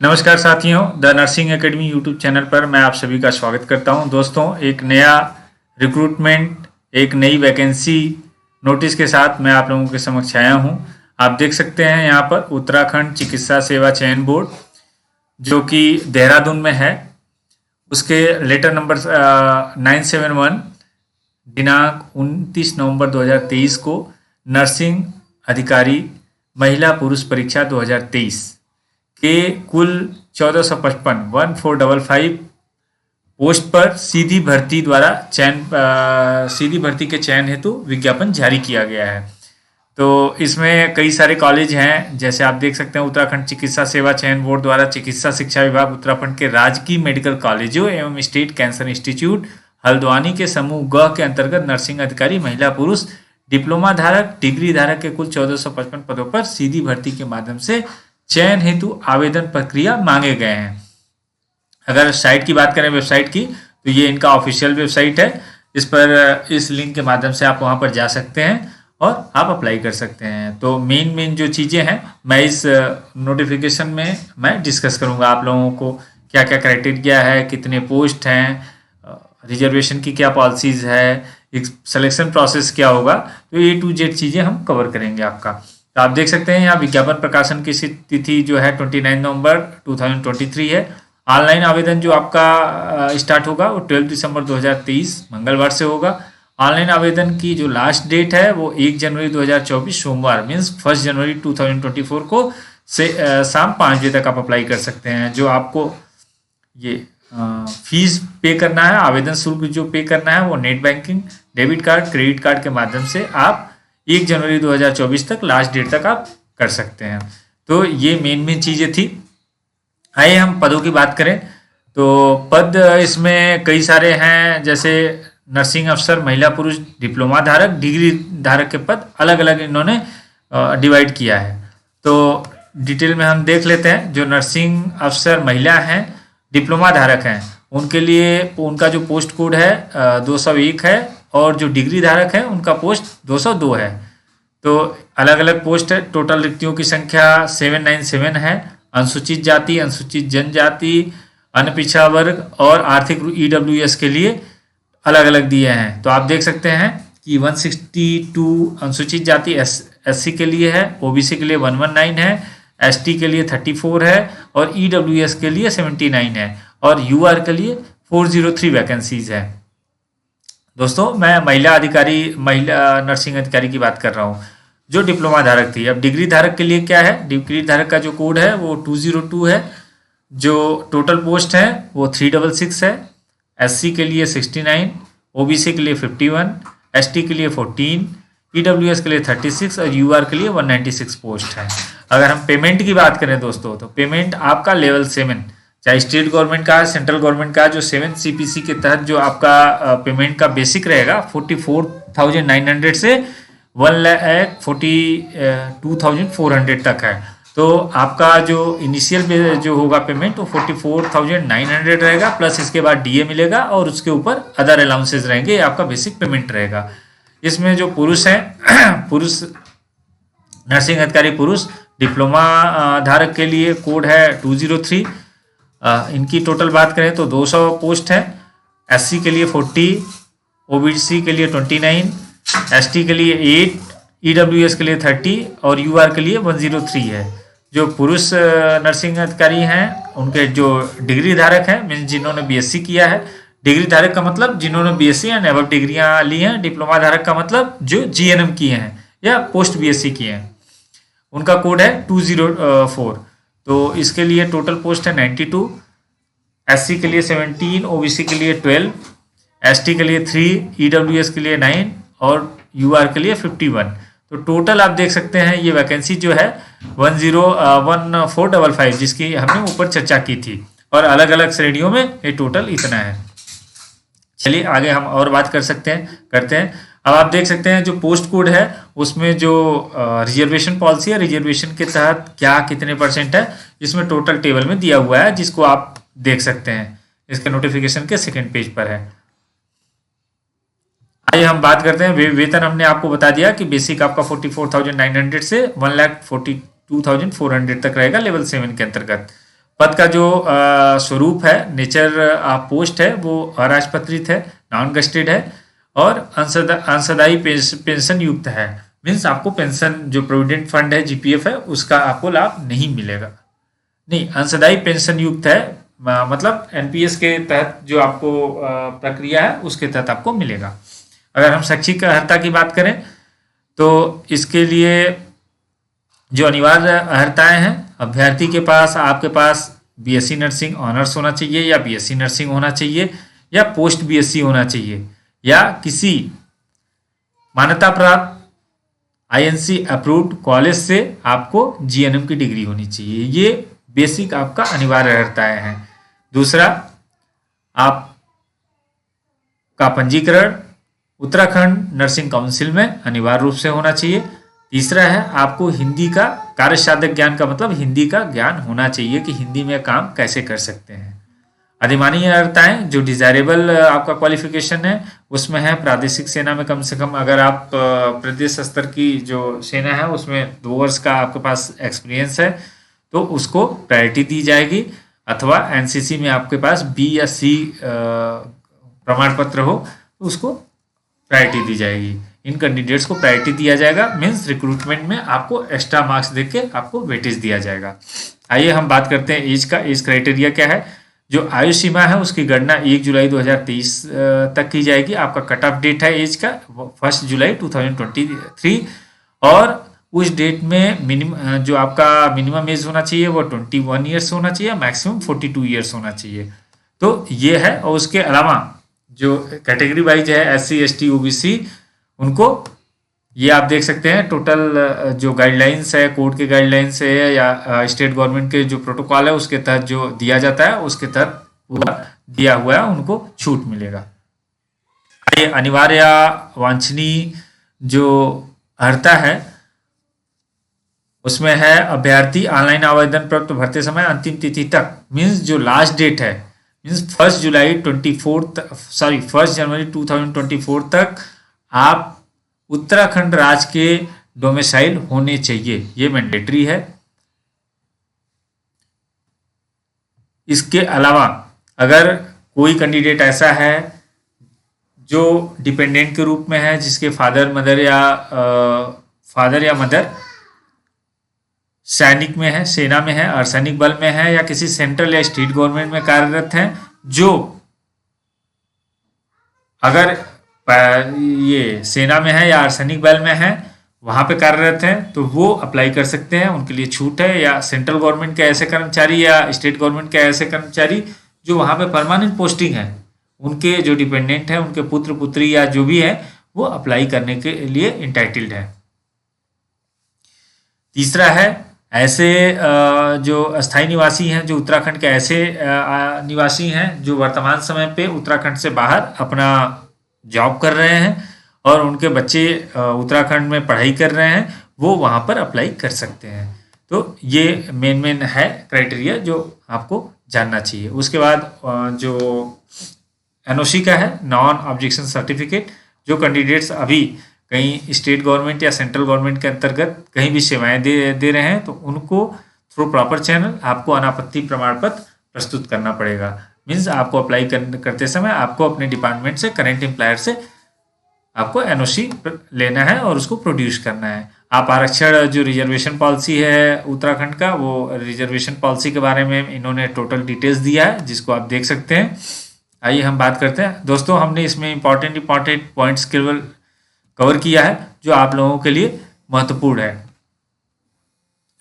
नमस्कार साथियों, the nursing academy YouTube channel पर मैं आप सभी का स्वागत करता हूं। दोस्तों, एक नया रिक्रूटमेंट, एक नई वैकेंसी नोटिस के साथ मैं आप लोगों के समक्ष आया हूं। आप देख सकते हैं यहाँ पर उत्तराखंड चिकित्सा सेवा चयन बोर्ड जो कि देहरादून में है, उसके लेटर नंबर 971 दिनांक 29 नवंबर 2023 को नर्सिंग अधिकारी महिला पुरुष परीक्षा 2023 के कुल 1455 पोस्ट पर सीधी भर्ती के चयन हेतु विज्ञापन जारी किया गया है। तो इसमें कई सारे कॉलेज हैं, जैसे आप देख सकते हैं उत्तराखंड चिकित्सा सेवा चयन बोर्ड द्वारा चिकित्सा शिक्षा विभाग उत्तराखंड के राजकीय मेडिकल कॉलेजों एवं स्टेट कैंसर इंस्टीट्यूट हल्द्वानी के समूह ग के अंतर्गत नर्सिंग अधिकारी महिला पुरुष डिप्लोमा धारक डिग्री धारक के कुल 1455 पदों पर सीधी भर्ती के माध्यम से चयन हेतु आवेदन प्रक्रिया मांगे गए हैं। अगर साइट की बात करें, वेबसाइट की, तो ये इनका ऑफिशियल वेबसाइट है। इस लिंक के माध्यम से आप वहां पर जा सकते हैं और आप अप्लाई कर सकते हैं। तो मेन जो चीज़ें हैं मैं इस नोटिफिकेशन में मैं डिस्कस करूंगा आप लोगों को, क्या क्या क्राइटेरिया है, कितने पोस्ट हैं, रिजर्वेशन की क्या पॉलिसीज़ है, एक सिलेक्शन प्रोसेस क्या होगा, तो A to Z चीज़ें हम कवर करेंगे आपका। तो आप देख सकते हैं यहाँ विज्ञापन प्रकाशन की तिथि जो है 29 नवंबर 2023 है। ऑनलाइन आवेदन जो आपका स्टार्ट होगा वो 12 दिसंबर 2023 मंगलवार से होगा। ऑनलाइन आवेदन की जो लास्ट डेट है वो 1 जनवरी 2024 सोमवार मीन्स 1 जनवरी 2024 को से शाम 5 बजे तक आप अप्लाई कर सकते हैं। जो आपको ये फीस पे करना है, आवेदन शुल्क जो पे करना है वो net banking, debit card, credit card के माध्यम से आप 1 जनवरी 2024 तक लास्ट डेट तक आप कर सकते हैं। तो ये मेन चीज़ें थी। आइए हम पदों की बात करें तो पद इसमें कई सारे हैं, जैसे नर्सिंग अफसर महिला पुरुष डिप्लोमा धारक डिग्री धारक के पद अलग अलग इन्होंने डिवाइड किया है। तो डिटेल में हम देख लेते हैं। जो नर्सिंग अफसर महिला हैं, डिप्लोमा धारक हैं, उनके लिए उनका जो पोस्ट कोड है 201 है और जो डिग्री धारक है उनका पोस्ट 202 है। तो अलग अलग पोस्ट है। टोटल रिक्तियों की संख्या 797 है। अनुसूचित जाति, अनुसूचित जनजाति, अन्य पिछड़ा वर्ग और आर्थिक EWS के लिए अलग अलग दिए हैं। तो आप देख सकते हैं कि 162 अनुसूचित जाति SC के लिए है, OBC के लिए 119 है, ST के लिए 34 है और EWS के लिए 79 है और UR के लिए 403 वैकेंसीज है। दोस्तों, मैं महिला नर्सिंग अधिकारी की बात कर रहा हूँ जो डिप्लोमा धारक थी। अब डिग्री धारक के लिए क्या है, डिग्री धारक का जो कोड है वो 202 है। जो टोटल पोस्ट है वो 366 है। SC के लिए 69, OBC के लिए 51, ST के लिए 14, EWS के लिए 36 और UR के लिए 196 पोस्ट है। अगर हम पेमेंट की बात करें दोस्तों, तो पेमेंट आपका लेवल 7, चाहे स्टेट गवर्नमेंट का, सेंट्रल गवर्नमेंट का, जो 7 CPC के तहत जो आपका पेमेंट का बेसिक रहेगा 44,900 से 1,42,400 तक है। तो आपका जो इनिशियल जो होगा पेमेंट वो 44,900 रहेगा, प्लस इसके बाद DA मिलेगा और उसके ऊपर अदर अलाउंसेज रहेंगे। आपका बेसिक पेमेंट रहेगा। इसमें जो पुरुष हैं पुरुष नर्सिंग अधिकारी पुरुष डिप्लोमा धारक के लिए कोड है 203। इनकी टोटल बात करें तो 200 पोस्ट है। SC के लिए 40, OBC के लिए 29, ST के लिए 8, EWS के लिए 30 और UR के लिए 103 है। जो पुरुष नर्सिंग अधिकारी हैं उनके जो डिग्री धारक हैं मीन्स जिन्होंने BSc किया है, डिग्री धारक का मतलब जिन्होंने BSc एंड अबव डिग्रियां ली हैं, डिप्लोमा धारक का मतलब जो GNM किए हैं या पोस्ट BSc किए हैं, उनका कोड है 204। तो इसके लिए टोटल पोस्ट है 92, SC के लिए 17, OBC के लिए 12, ST के लिए 3, EWS के लिए 9 और UR के लिए 51। तो टोटल आप देख सकते हैं ये वैकेंसी जो है 1455 जिसकी हमने ऊपर चर्चा की थी और अलग अलग श्रेणियों में ये टोटल इतना है। चलिए आगे हम और बात करते हैं। अब आप देख सकते हैं जो पोस्ट कोड है उसमें जो रिजर्वेशन पॉलिसी है, रिजर्वेशन के तहत क्या कितने % है, इसमें टोटल टेबल में दिया हुआ है जिसको आप देख सकते हैं। इसके नोटिफिकेशन के 2nd पेज पर है। आइए हम बात करते हैं वेतन। हमने आपको बता दिया कि बेसिक आपका 44,900 से 1,42,400 तक रहेगा लेवल 7 के अंतर्गत। पद का जो स्वरूप है, नेचर ऑफ पोस्ट है, वो अराजपत्रित है, नॉन गस्टेड है और अंशदायी पेंशन युक्त है। मीन्स आपको पेंशन जो प्रोविडेंट फंड है, जीपीएफ है, उसका आपको लाभ नहीं मिलेगा। नहीं, अंशदायी पेंशन युक्त है, मतलब एनपीएस के तहत जो आपको प्रक्रिया है उसके तहत आपको मिलेगा। अगर हम शैक्षिक अर्हता की बात करें तो इसके लिए जो अनिवार्य अर्हताएं हैं, अभ्यर्थी के पास आपके पास बीएससी नर्सिंग ऑनर्स होना चाहिए या बीएससी नर्सिंग होना चाहिए या पोस्ट बीएससी होना चाहिए या किसी मान्यता प्राप्त आईएनसी अप्रूव्ड कॉलेज से आपको जीएनएम की डिग्री होनी चाहिए। ये बेसिक आपका अनिवार्य अर्हताएं हैं। दूसरा, आपका पंजीकरण उत्तराखंड नर्सिंग काउंसिल में अनिवार्य रूप से होना चाहिए। तीसरा है, आपको हिंदी का कार्य साधक ज्ञान का मतलब हिंदी का ज्ञान होना चाहिए कि हिंदी में काम कैसे कर सकते हैं। अधिमानी अर्हताएं जो डिजायरेबल आपका क्वालिफिकेशन है उसमें है प्रादेशिक सेना में कम से कम अगर आप प्रदेश स्तर की जो सेना है उसमें 2 वर्ष का आपके पास एक्सपीरियंस है तो उसको प्रायोरिटी दी जाएगी, अथवा एनसीसी में आपके पास बी या सी प्रमाण पत्र हो तो उसको प्रायोरिटी दी जाएगी। इन कैंडिडेट्स को प्रायोरिटी दिया जाएगा। मीन्स रिक्रूटमेंट में आपको एक्स्ट्रा मार्क्स देके आपको वेटेज दिया जाएगा। आइए हम बात करते हैं एज का। एज क्राइटेरिया क्या है? जो आयु सीमा है उसकी गणना 1 जुलाई 2023 तक की जाएगी। आपका कट ऑफ डेट है एज का 1 जुलाई 2023 और उस डेट में जो आपका मिनिमम एज होना चाहिए वो 21 ईयर्स होना चाहिए, मैक्सिमम 42 ईयर्स होना चाहिए। तो ये है। और उसके अलावा जो कैटेगरी वाइज है SC ST OBC उनको ये आप देख सकते हैं टोटल जो गाइडलाइंस है, कोर्ट के गाइडलाइंस है या स्टेट गवर्नमेंट के जो प्रोटोकॉल है उसके तहत जो दिया जाता है उसके तहत पूरा दिया हुआ है, उनको छूट मिलेगा। ये अनिवार्य वांछनीय जो अर्हता है उसमें है अभ्यर्थी ऑनलाइन आवेदन पत्र भरते समय अंतिम तिथि तक, मीन्स जो लास्ट डेट है मीन्स 1 जनवरी 2024 तक आप उत्तराखंड राज्य के डोमिसाइल होने चाहिए। ये मैंडेटरी है। इसके अलावा अगर कोई कैंडिडेट ऐसा है जो डिपेंडेंट के रूप में है, जिसके फादर या मदर सैनिक में है, सेना में है, अर्धसैनिक बल में है या किसी सेंट्रल या स्टेट गवर्नमेंट में कार्यरत हैं, जो अगर ये सेना में है या अर्धसैनिक बल में है वहां पे कार्यरत हैं तो वो अप्लाई कर सकते हैं, उनके लिए छूट है। या सेंट्रल गवर्नमेंट के ऐसे कर्मचारी या स्टेट गवर्नमेंट के ऐसे कर्मचारी जो वहां पे परमानेंट पोस्टिंग है, उनके जो डिपेंडेंट है, उनके पुत्र पुत्री या जो भी है वो अप्लाई करने के लिए इंटाइटल्ड है। तीसरा है ऐसे जो अस्थायी निवासी हैं, जो उत्तराखंड के ऐसे निवासी हैं जो वर्तमान समय पे उत्तराखंड से बाहर अपना जॉब कर रहे हैं और उनके बच्चे उत्तराखंड में पढ़ाई कर रहे हैं, वो वहाँ पर अप्लाई कर सकते हैं। तो ये मेन है क्राइटेरिया जो आपको जानना चाहिए। उसके बाद जो एनओसी का है, नॉन ऑब्जेक्शन सर्टिफिकेट, जो कैंडिडेट्स अभी कहीं स्टेट गवर्नमेंट या सेंट्रल गवर्नमेंट के अंतर्गत कहीं भी सेवाएं दे रहे हैं तो उनको थ्रू प्रॉपर चैनल आपको अनापत्ति प्रमाण पत्र प्रस्तुत करना पड़ेगा। मीन्स आपको अप्लाई करते समय आपको अपने डिपार्टमेंट से, करेंट एम्प्लॉयर से आपको एनओसी लेना है और उसको प्रोड्यूस करना है। आप आरक्षण जो रिजर्वेशन पॉलिसी है उत्तराखंड का, वो रिजर्वेशन पॉलिसी के बारे में इन्होंने टोटल डिटेल्स दिया है जिसको आप देख सकते हैं। आइए हम बात करते हैं। दोस्तों, हमने इसमें इंपॉर्टेंट पॉइंट्स केवल कवर किया है जो आप लोगों के लिए महत्वपूर्ण है।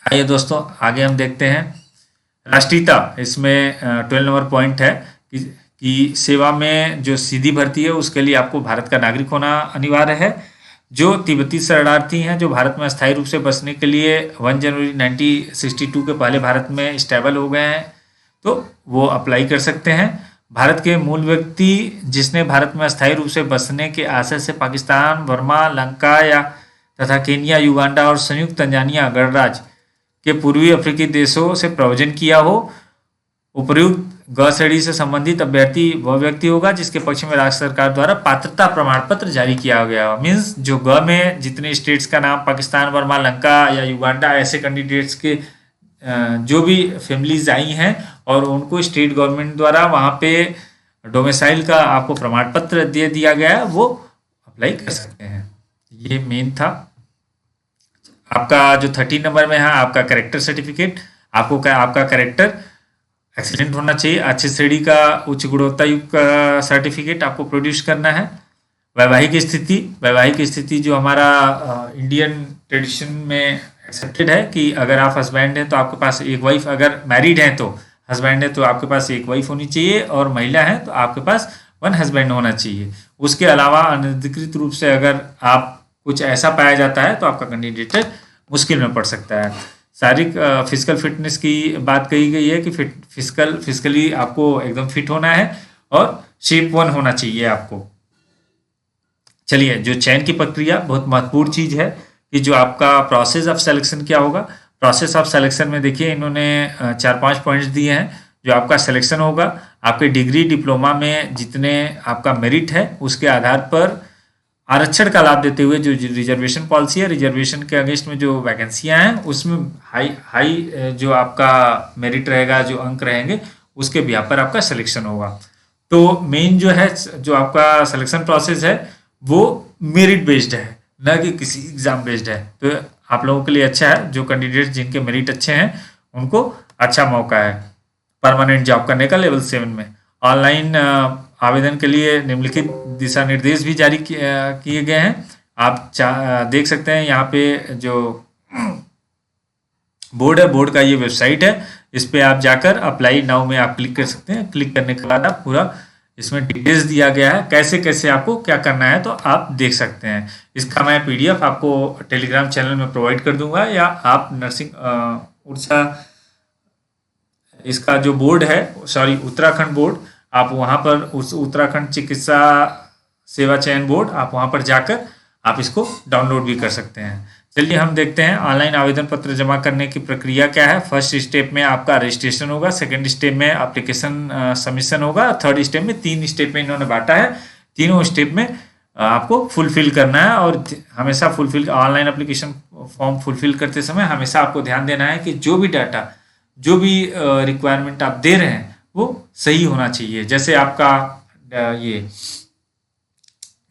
आइए दोस्तों आगे हम देखते हैं राष्ट्रीयता। इसमें 12 नंबर पॉइंट है कि सेवा में जो सीधी भर्ती है उसके लिए आपको भारत का नागरिक होना अनिवार्य है। जो तिब्बती शरणार्थी हैं जो भारत में अस्थायी रूप से बसने के लिए 1 जनवरी 1962 के पहले भारत में स्टेबल हो गए हैं तो वो अप्लाई कर सकते हैं। भारत के मूल व्यक्ति जिसने भारत में अस्थायी रूप से बसने के आशय से पाकिस्तान, बर्मा, लंका या तथा केन्या, युगांडा और संयुक्त तंजानिया गणराज्य के पूर्वी अफ्रीकी देशों से प्रव्रजन किया हो, उपर्युक्त ग श्रेणी से संबंधित अभ्यर्थी वह व्यक्ति होगा जिसके पक्ष में राज्य सरकार द्वारा पात्रता प्रमाण पत्र जारी किया गया हो। मीन्स जो ग में जितने स्टेट्स का नाम पाकिस्तान, बर्मा, लंका या युगांडा ऐसे कैंडिडेट्स के जो भी फैमिलीज आई हैं और उनको स्टेट गवर्नमेंट द्वारा वहाँ पे डोमिसाइल का आपको प्रमाण पत्र दे दिया गया है, वो अप्लाई कर सकते हैं। ये मेन था। आपका जो 13 नंबर में है आपका करेक्टर सर्टिफिकेट, आपका करेक्टर एक्सीलेंट होना चाहिए, अच्छी श्रेणी का उच्च गुणवत्ता युक्त का सर्टिफिकेट आपको प्रोड्यूस करना है। वैवाहिक स्थिति जो हमारा इंडियन ट्रेडिशन में एक्सेप्टेड है कि अगर आप हस्बैंड हैं तो आपके पास एक वाइफ, अगर मैरिड हैं तो हस्बैंड है तो आपके पास एक वाइफ होनी चाहिए, और महिला है तो आपके पास 1 हस्बैंड होना चाहिए। उसके अलावा अनधिकृत रूप से अगर आप कुछ ऐसा पाया जाता है तो आपका कैंडिडेट मुश्किल में पड़ सकता है। शारीरिक फिजिकल फिटनेस की बात कही गई है कि फिजिकली आपको एकदम फिट होना है और शेप 1 होना चाहिए आपको। चलिए, जो चयन की प्रक्रिया बहुत महत्वपूर्ण चीज है कि जो आपका प्रोसेस ऑफ सिलेक्शन क्या होगा। प्रोसेस ऑफ सिलेक्शन में देखिए इन्होंने 4-5 पॉइंट्स दिए हैं। जो आपका सिलेक्शन होगा, आपके डिग्री डिप्लोमा में जितने आपका मेरिट है उसके आधार पर आरक्षण का लाभ देते हुए जो रिजर्वेशन पॉलिसी है, रिजर्वेशन के अगेंस्ट में जो वैकेंसियां हैं उसमें हाई जो आपका मेरिट रहेगा, जो अंक रहेंगे उसके बिहार पर आपका सिलेक्शन होगा। तो मेन जो है, जो आपका सिलेक्शन प्रोसेस है वो मेरिट बेस्ड है, न कि किसी एग्जाम बेस्ड है। तो आप लोगों के लिए अच्छा है, जो कैंडिडेट जिनके मेरिट अच्छे हैं उनको अच्छा मौका है परमानेंट जॉब करने का लेवल 7 में। ऑनलाइन आवेदन के लिए निम्नलिखित दिशा निर्देश भी जारी किए गए हैं। आप देख सकते हैं यहाँ पे जो बोर्ड है, बोर्ड का ये वेबसाइट है, इस पे आप जाकर अप्लाई नाउ में आप क्लिक कर सकते हैं। क्लिक करने के बाद आप पूरा इसमें डिटेल्स दिया गया है, कैसे कैसे आपको क्या करना है, तो आप देख सकते हैं। इसका मैं PDF आपको टेलीग्राम चैनल में प्रोवाइड कर दूंगा, या आप नर्सिंग उड़ीसा इसका जो बोर्ड है, सॉरी उत्तराखंड बोर्ड, आप वहाँ पर उस उत्तराखंड चिकित्सा सेवा चयन बोर्ड, आप वहाँ पर जाकर आप इसको डाउनलोड भी कर सकते हैं। चलिए हम देखते हैं ऑनलाइन आवेदन पत्र जमा करने की प्रक्रिया क्या है। फर्स्ट स्टेप में आपका रजिस्ट्रेशन होगा, सेकंड स्टेप में एप्लीकेशन सबमिशन होगा, थर्ड स्टेप में 3 स्टेप में इन्होंने बांटा है। तीनों स्टेप में आपको फुलफिल करना है, और हमेशा fulfil online application form fulfil करते समय हमेशा आपको ध्यान देना है कि जो भी डाटा, जो भी रिक्वायरमेंट आप दे रहे हैं वो सही होना चाहिए। जैसे आपका ये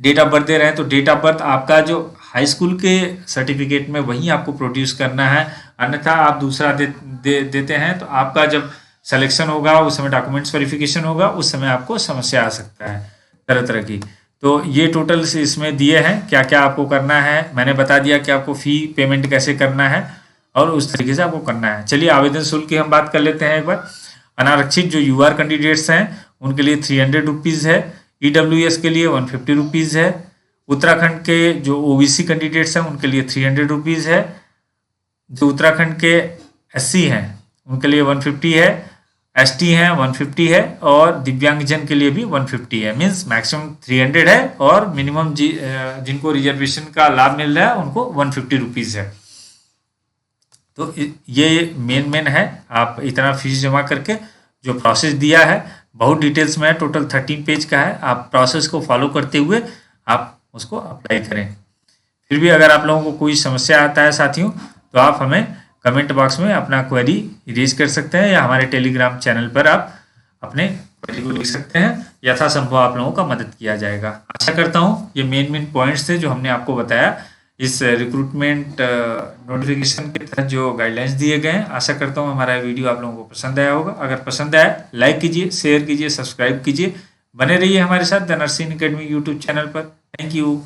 डेट ऑफ बर्थ दे रहे हैं तो डेट ऑफ बर्थ आपका जो हाई स्कूल के सर्टिफिकेट में वही आपको प्रोड्यूस करना है, अन्यथा आप दूसरा देते हैं तो आपका जब सिलेक्शन होगा उस समय डॉक्यूमेंट्स वेरिफिकेशन होगा, उस समय आपको समस्या आ सकता है तरह तरह की। तो ये टोटल इसमें दिए हैं क्या क्या आपको करना है। मैंने बता दिया कि आपको फ़ी पेमेंट कैसे करना है और उस तरीके से आपको करना है। चलिए आवेदन शुल्क की हम बात कर लेते हैं एक बार। अनारक्षित जो UR कैंडिडेट्स हैं उनके लिए 300 रुपीज़ है, EWS के लिए 150 रुपीज़ है, उत्तराखंड के जो OBC कैंडिडेट्स हैं उनके लिए 300 रुपीज़ है, जो उत्तराखंड के SC हैं उनके लिए 150 है, ST हैं 150 है, और दिव्यांगजन के लिए भी 150 है। मीन्स मैक्सिमम 300 है और मिनिमम जिनको रिजर्वेशन का लाभ मिल रहा है उनको 150 रुपीज़ है। तो ये मेन है। आप इतना फीस जमा करके जो प्रोसेस दिया है बहुत डिटेल्स में है, टोटल 13 पेज का है। आप प्रोसेस को फॉलो करते हुए आप उसको अप्लाई करें। फिर भी अगर आप लोगों को कोई समस्या आता है साथियों, तो आप हमें कमेंट बॉक्स में अपना क्वेरी रेज कर सकते हैं, या हमारे टेलीग्राम चैनल पर आप अपने क्वेरी को लिख सकते हैं। यथासंभव आप लोगों का मदद किया जाएगा। आशा करता हूँ ये मेन पॉइंट्स थे जो हमने आपको बताया इस रिक्रूटमेंट नोटिफिकेशन के तहत जो गाइडलाइंस दिए गए हैं। आशा करता हूँ हमारा वीडियो आप लोगों को पसंद आया होगा। अगर पसंद आया लाइक कीजिए, शेयर कीजिए, सब्सक्राइब कीजिए। बने रहिए हमारे साथ the nursing academy YouTube channel पर। Thank you.